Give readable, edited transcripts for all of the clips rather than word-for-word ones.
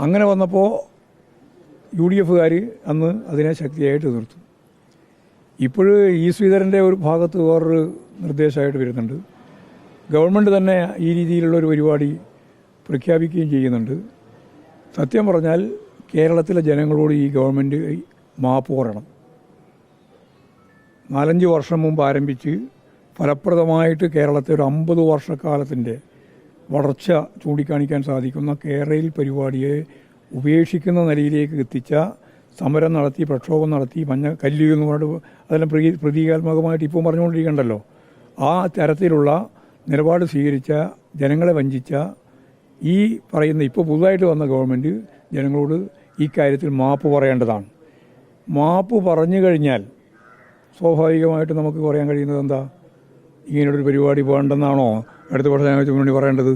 അങ്ങനെ വന്നപ്പോൾ UDF-കാർ അന്ന് അതിനെ ശക്തിയായിട്ട് എതിർത്തു. ഇപ്പോഴ് ശ്രീധരൻ്റെ ഒരു ഭാഗത്ത് വേറൊരു നിർദ്ദേശമായിട്ട് വരുന്നുണ്ട്. ഗവൺമെൻറ് തന്നെ ഈ രീതിയിലുള്ളൊരു പരിപാടി പ്രഖ്യാപിക്കുകയും ചെയ്യുന്നുണ്ട്. സത്യം പറഞ്ഞാൽ കേരളത്തിലെ ജനങ്ങളോട് ഈ ഗവൺമെൻറ് മാപ്പ് പറയണം. 4-5 വർഷം മുമ്പ് ആരംഭിച്ച് ഫലപ്രദമായിട്ട് കേരളത്തെ ഒരു 50 വർഷക്കാലത്തിൻ്റെ വളർച്ച ചൂണ്ടിക്കാണിക്കാൻ സാധിക്കുന്ന കേരയിൽ പരിപാടിയെ ഉപേക്ഷിക്കുന്ന നിലയിലേക്ക് എത്തിച്ച സമരം നടത്തി, പ്രക്ഷോഭം നടത്തി, കല്ല് എന്ന് പറഞ്ഞിട്ട് അതെല്ലാം പ്രതീകാത്മകമായിട്ട് ഇപ്പോൾ പറഞ്ഞുകൊണ്ടിരിക്കണ്ടല്ലോ. ആ തരത്തിലുള്ള നിലപാട് സ്വീകരിച്ച, ജനങ്ങളെ വഞ്ചിച്ച ഈ പറയുന്ന ഇപ്പോൾ പുതുതായിട്ട് വന്ന ഗവൺമെൻറ് ജനങ്ങളോട് ഈ കാര്യത്തിൽ മാപ്പ് പറയേണ്ടതാണ്. മാപ്പ് പറഞ്ഞു കഴിഞ്ഞാൽ സ്വാഭാവികമായിട്ട് നമുക്ക് പറയാൻ കഴിയുന്നത് എന്താ? ഇങ്ങനെയൊരു പരിപാടി വേണ്ടെന്നാണോ അടുത്ത വർഷം മുന്നണി പറയേണ്ടത്?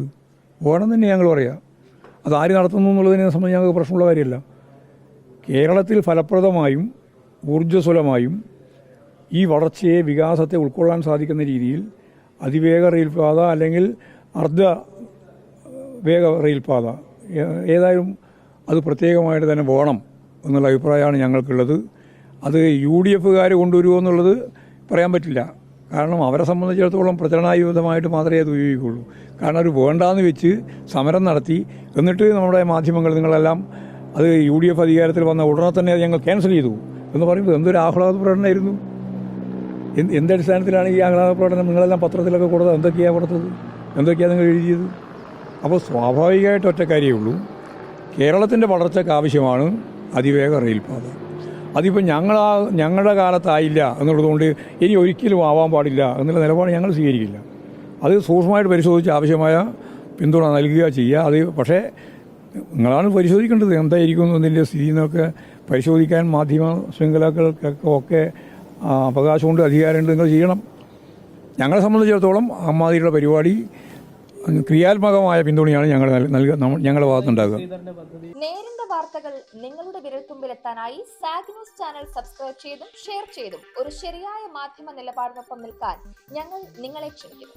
വേണം തന്നെ ഞങ്ങൾ പറയാം. അതാര് നടത്തുന്നു എന്നുള്ളതിനെ സംബന്ധിച്ച് ഞങ്ങൾക്ക് പ്രശ്നമുള്ള കാര്യമല്ല. കേരളത്തിൽ ഫലപ്രദമായും ഊർജ്ജസ്വലമായും ഈ വളർച്ചയെ, വികാസത്തെ ഉൾക്കൊള്ളാൻ സാധിക്കുന്ന രീതിയിൽ അതിവേഗ റെയിൽപാത അല്ലെങ്കിൽ അർദ്ധ വേഗ റെയിൽപാത ഏതായാലും അത് പ്രത്യേകമായിട്ട് തന്നെ വേണം എന്നുള്ള അഭിപ്രായമാണ് ഞങ്ങൾക്കുള്ളത്. അത് UDF-കാർ കൊണ്ടുവരുമോ എന്നുള്ളത് പറയാൻ പറ്റില്ല. കാരണം അവരെ സംബന്ധിച്ചിടത്തോളം പ്രചരണായുധമായിട്ട് മാത്രമേ അത് ഉപയോഗിക്കുകയുള്ളൂ. കാരണം അവർ വേണ്ടാന്ന് വെച്ച് സമരം നടത്തി, എന്നിട്ട് നമ്മുടെ മാധ്യമങ്ങൾ നിങ്ങളെല്ലാം അത് UDF അധികാരത്തിൽ വന്ന ഉടനെ തന്നെ അത് ഞങ്ങൾ ക്യാൻസൽ ചെയ്തു എന്ന് പറയുമ്പോൾ എന്തൊരു ആഹ്ലാദ പ്രകടനമായിരുന്നു. എന്തടിസ്ഥാനത്തിലാണ് ഈ ആഹ്ലാദ പ്രകടനം നിങ്ങളെല്ലാം പത്രത്തിലൊക്കെ കൊടുത്തത്? എന്തൊക്കെയാണ് നിങ്ങൾ എഴുതിയത്? അപ്പോൾ സ്വാഭാവികമായിട്ട് ഒറ്റ കാര്യമേ ഉള്ളൂ, കേരളത്തിൻ്റെ വളർച്ചയ്ക്ക് ആവശ്യമാണ് അതിവേഗ റെയിൽപാത. അതിപ്പോൾ ഞങ്ങളുടെ കാലത്തായില്ല എന്നുള്ളതുകൊണ്ട് ഇനി ഒരിക്കലും ആവാൻ പാടില്ല എന്നുള്ള നിലപാട് ഞങ്ങൾ സ്വീകരിക്കില്ല. അത് സൂക്ഷ്മമായിട്ട് പരിശോധിച്ച് ആവശ്യമായ പിന്തുണ നൽകുക ചെയ്യുക. അത് പക്ഷേ നിങ്ങളാണ് പരിശോധിക്കേണ്ടത് എന്തായിരിക്കും എന്നതിൻ്റെ സ്ഥിതി എന്നൊക്കെ പരിശോധിക്കാൻ മാധ്യമ ശൃംഖലകൾക്കൊക്കെ അവകാശമുണ്ട്, അധികാരമുണ്ട്. നിങ്ങൾ ചെയ്യണം. ഞങ്ങളെ സംബന്ധിച്ചിടത്തോളം അമ്മാതിരിയുള്ള പരിപാടി ക്രിയാത്മകമായ പിന്തുണയാണ് ഞങ്ങളുടെ ഭാഗത്തുണ്ടാകുക. നേരിന്റെ വാർത്തകൾ നിങ്ങളുടെ വിരൽത്തുമ്പിൽ എത്താനായി സാഗ് ന്യൂസ് ചാനൽ സബ്സ്ക്രൈബ് ചെയ്തും ഷെയർ ചെയ്തും ഒരു ശരിയായ മാധ്യമ നിലപാടിനൊപ്പം നിൽക്കാൻ ഞങ്ങൾ നിങ്ങളെ ക്ഷണിക്കുന്നു.